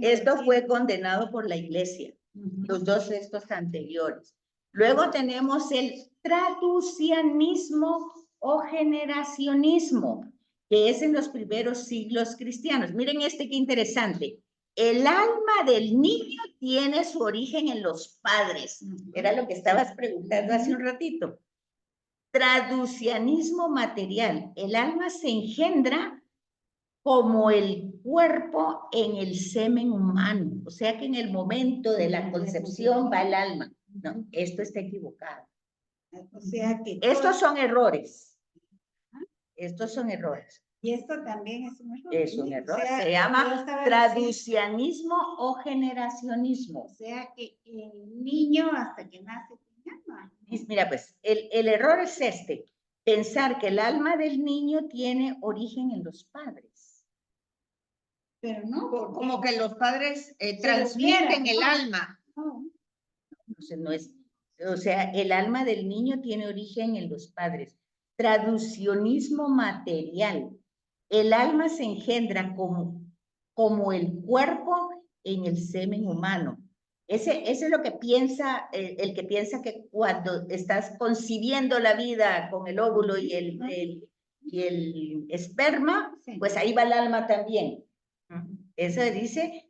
Esto fue condenado por la iglesia, los dos estos anteriores. Luego tenemos el traducianismo o generacionismo, que es en los primeros siglos cristianos. Miren qué interesante. El alma del niño tiene su origen en los padres. Era lo que estabas preguntando hace un ratito. Traducianismo material. El alma se engendra como el cuerpo en el semen humano. O sea que en el momento de la concepción va el alma. No, esto está equivocado. O sea que estos son errores. Estos son errores. Y esto también es un error. Es un error. O sea, se llama traducianismo o generacionismo. O sea que el niño hasta que nace tiene alma. Mira, pues, el error es pensar que el alma del niño tiene origen en los padres. Pero no. Como que los padres transmiten el alma. Entonces, no es, o sea, el alma del niño tiene origen en los padres. Traducionismo material. El alma se engendra como el cuerpo en el semen humano. Ese es lo que piensa, el que piensa que cuando estás concibiendo la vida con el óvulo y el esperma, pues ahí va el alma también. Eso dice,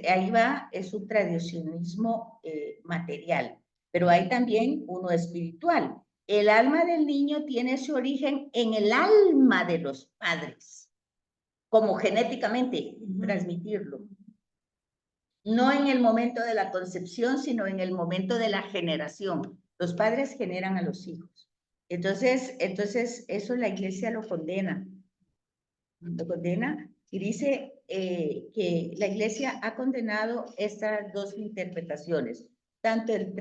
ahí va, es un traducionismo material, pero hay también uno espiritual. El alma del niño tiene su origen en el alma de los padres. como genéticamente, transmitirlo. No en el momento de la concepción, sino en el momento de la generación. Los padres generan a los hijos. Entonces eso la iglesia lo condena. Lo condena y dice que la iglesia ha condenado estas dos interpretaciones, tanto el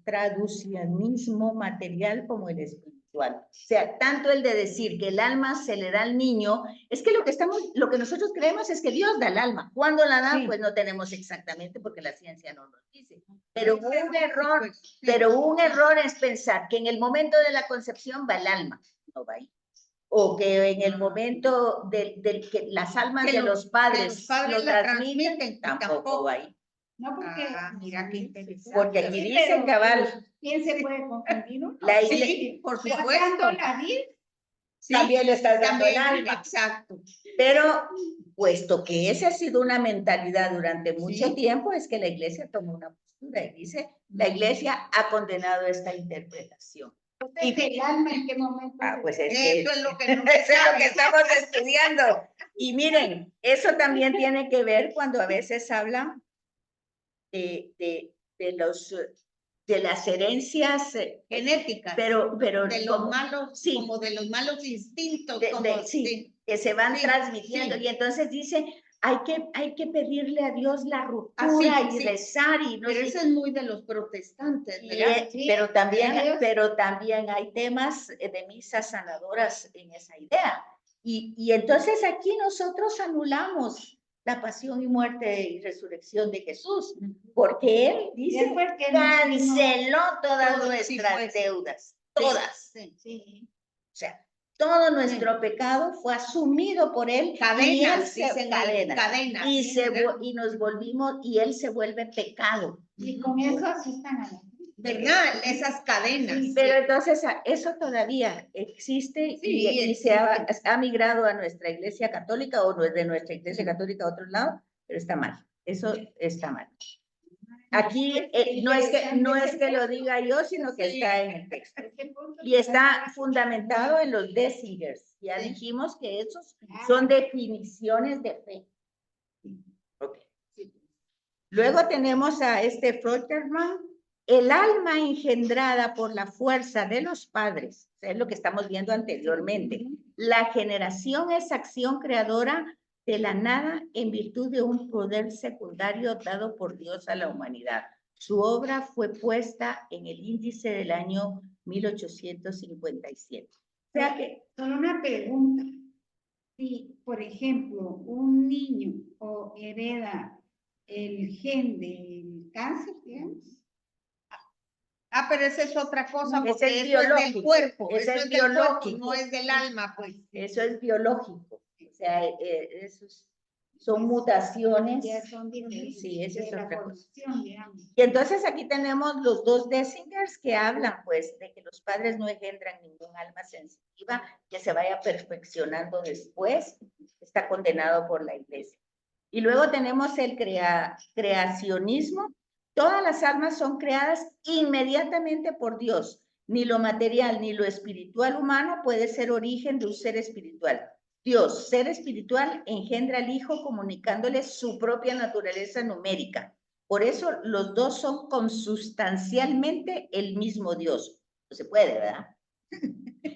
traducianismo material como el espiritual. O sea, tanto el de decir que el alma se le da al niño, es que lo que nosotros creemos es que Dios da el alma. ¿Cuándo la da? Sí. Pues no tenemos exactamente porque la ciencia no nos dice. Pero un error es pensar que en el momento de la concepción va el alma, no va ahí. O que en el momento del que las almas Que de los padres los padres lo la transmiten, transmiten, tampoco va ahí. No, porque. Mira qué interesante. Porque aquí Sí, dice pero, cabal, ¿quién se puede confundir uno? la Sí, iglesia, por ¿Estás supuesto. dando la vida? Sí, también le estás dando el también, alma. exacto. Pero puesto que esa ha sido una mentalidad durante mucho Sí. tiempo, es que la iglesia toma una postura y dice, la iglesia ha condenado esta interpretación. ¿Y el alma en qué momento? Pues Eso es lo que no eso es lo que sabe. estamos estudiando. Y miren, eso también tiene que ver cuando a veces hablan de las herencias Genéticas. pero De los como, malos, sí, como de los malos instintos. sí, que se van Sí, transmitiendo. sí. Y entonces dice, hay que pedirle a Dios la ruptura Así, y sí. rezar y no Pero sé. eso es muy de los protestantes, Y, ¿verdad? Sí, pero también hay temas de misas sanadoras en esa idea. Y entonces aquí nosotros anulamos la pasión y muerte y resurrección de Jesús, porque Él dice, Él fue el que nos canceló todas Todo, sí, nuestras pues. deudas, todas. Sí. Sí. O sea, todo nuestro pecado fue asumido por Él. Cadenas, y él dicen cadenas. cadenas. Y, sí, ¿verdad? y nos volvimos, y Él se vuelve pecado. Y con eso asustan a la gente. ¿Verdad? Esas cadenas. Sí, Pero entonces eso todavía existe Sí, y se ha migrado a nuestra iglesia católica o de nuestra iglesia católica a otro lado, pero está mal. Eso está mal. Aquí no es que lo diga yo, sino que está en el texto. Y está fundamentado en los Decingers. Ya dijimos que esos son definiciones de fe. Okay. Luego tenemos a Freuterman. El alma engendrada por la fuerza de los padres, es lo que estamos viendo anteriormente. La generación es acción creadora de la nada en virtud de un poder secundario dado por Dios a la humanidad. Su obra fue puesta en el índice del año 1857. O sea que... Solo una pregunta. Si, por ejemplo, un niño hereda el gen del cáncer, digamos. Pero esa es otra cosa, porque es eso biológico, es del cuerpo. eso es del biológico. cuerpo, no es del alma, pues. Eso es biológico. O sea, esos son mutaciones. Ya son diferentes. Sí, esa es de la otra cosa. formación, digamos. Y entonces aquí tenemos los dos Decingers que hablan, pues, de que los padres no engendran ningún alma sensitiva que se vaya perfeccionando después. Está condenado por la iglesia. Y luego tenemos el creacionismo. Todas las almas son creadas inmediatamente por Dios. Ni lo material ni lo espiritual humano puede ser origen de un ser espiritual. Dios, ser espiritual, engendra al Hijo comunicándole su propia naturaleza numérica. Por eso los dos son consustancialmente el mismo Dios. No se puede, ¿verdad?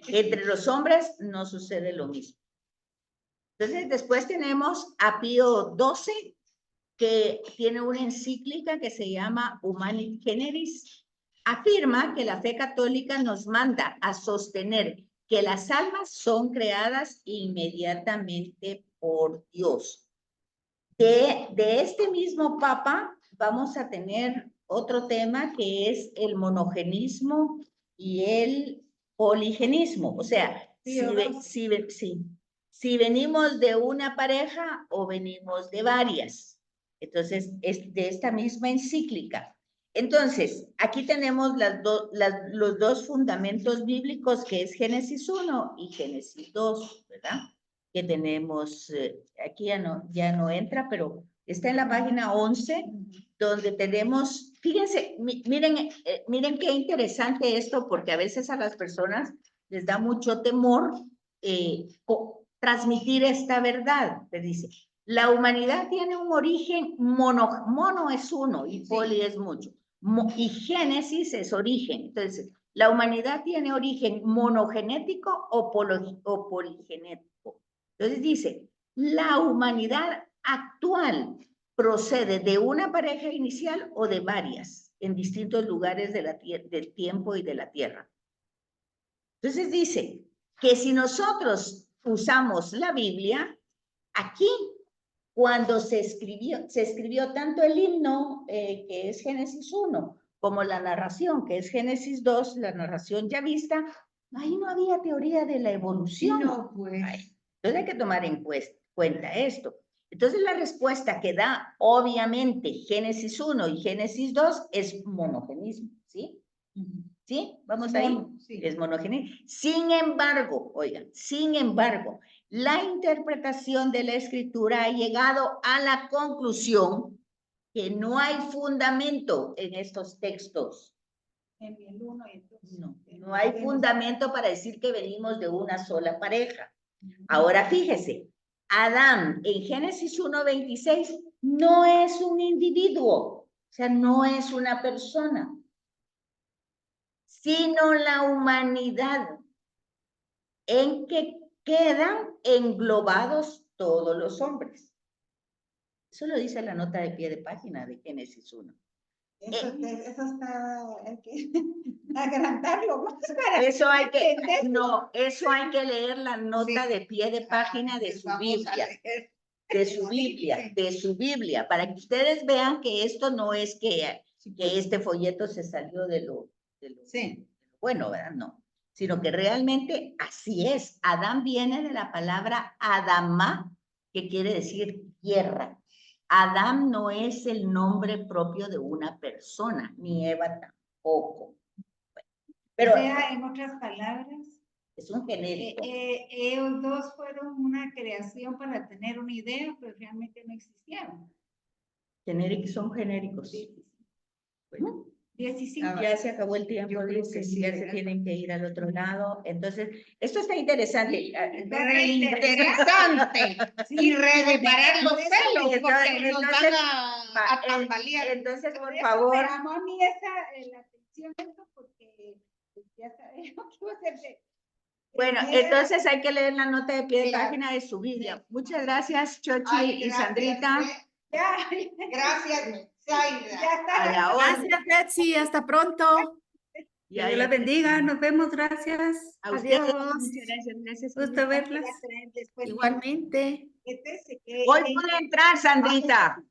Entre los hombres no sucede lo mismo. Entonces, después tenemos a Pío XII, que tiene una encíclica que se llama Humani Generis. Afirma que la fe católica nos manda a sostener que las almas son creadas inmediatamente por Dios. De este mismo Papa vamos a tener otro tema que es el monogenismo y el poligenismo. O sea, si venimos de una pareja o venimos de varias. Entonces, es de esta misma encíclica. Entonces, aquí tenemos los dos fundamentos bíblicos, que es Génesis 1 y Génesis 2, ¿verdad? Que tenemos, aquí ya no entra, pero está en la página 11, donde tenemos, fíjense, miren qué interesante esto, porque a veces a las personas les da mucho temor transmitir esta verdad. Te dice, la humanidad tiene un origen mono es uno y poli es mucho. Y génesis es origen. Entonces, la humanidad tiene origen monogenético o poligenético. Entonces dice, la humanidad actual procede de una pareja inicial o de varias en distintos lugares del tiempo y de la tierra. Entonces dice que si nosotros usamos la Biblia, aquí cuando se escribió tanto el himno, que es Génesis 1, como la narración, que es Génesis 2, la narración ya vista, ahí no había teoría de la evolución. No, pues. Entonces hay que tomar en cuenta esto. Entonces la respuesta que da, obviamente, Génesis 1 y Génesis 2 es monogenismo, ¿sí? ¿Sí? ¿Vamos ahí? Sí. Es monogenismo. Sin embargo, oigan, sin embargo, la interpretación de la escritura ha llegado a la conclusión que no hay fundamento en estos textos. En el 1 y el 2. No hay fundamento para decir que venimos de una sola pareja. Ahora fíjese, Adán en Génesis 1:26 no es un individuo, o sea, no es una persona, sino la humanidad en que quedan englobados todos los hombres. Eso lo dice la nota de pie de página de Génesis 1. Eso está, hay que agrandarlo más para Eso hay que, entender. no, eso hay que leer la nota de pie de página de su Biblia. De su Biblia, para que ustedes vean que esto no es que este folleto se salió de lo bueno, ¿verdad? No, sino que realmente así es. Adán viene de la palabra Adama, que quiere decir tierra. Adán no es el nombre propio de una persona, ni Eva tampoco. Pero O sea, en otras palabras, es un genérico. ellos dos fueron una creación para tener una idea, pero realmente no existieron. Son genéricos. Bueno, 15. ya se acabó el tiempo, Yo creo dice, que sí, ya se ¿verdad? tienen que ir al otro lado. Entonces, esto está interesante. Re interesante. Y reparar los pelos porque nos van a tambalear. Entonces, por Por eso favor. me llamó a mí la atención esto, porque pues, ya sabemos que va a ser de. Bueno, entonces hay que leer la nota de pie de Claro. página de su Biblia. Muchas gracias, Chochi Ay, y Sandrita. Ya, Gracias, Zaida. ya está. A la orden. Gracias, Betsy. Hasta pronto. Y Dios ahí- la bendiga, nos vemos, gracias. A ustedes, Adiós. muchas gracias. Gusto verlas. Después, Igualmente. este se Hoy puede entrar, Sandrita.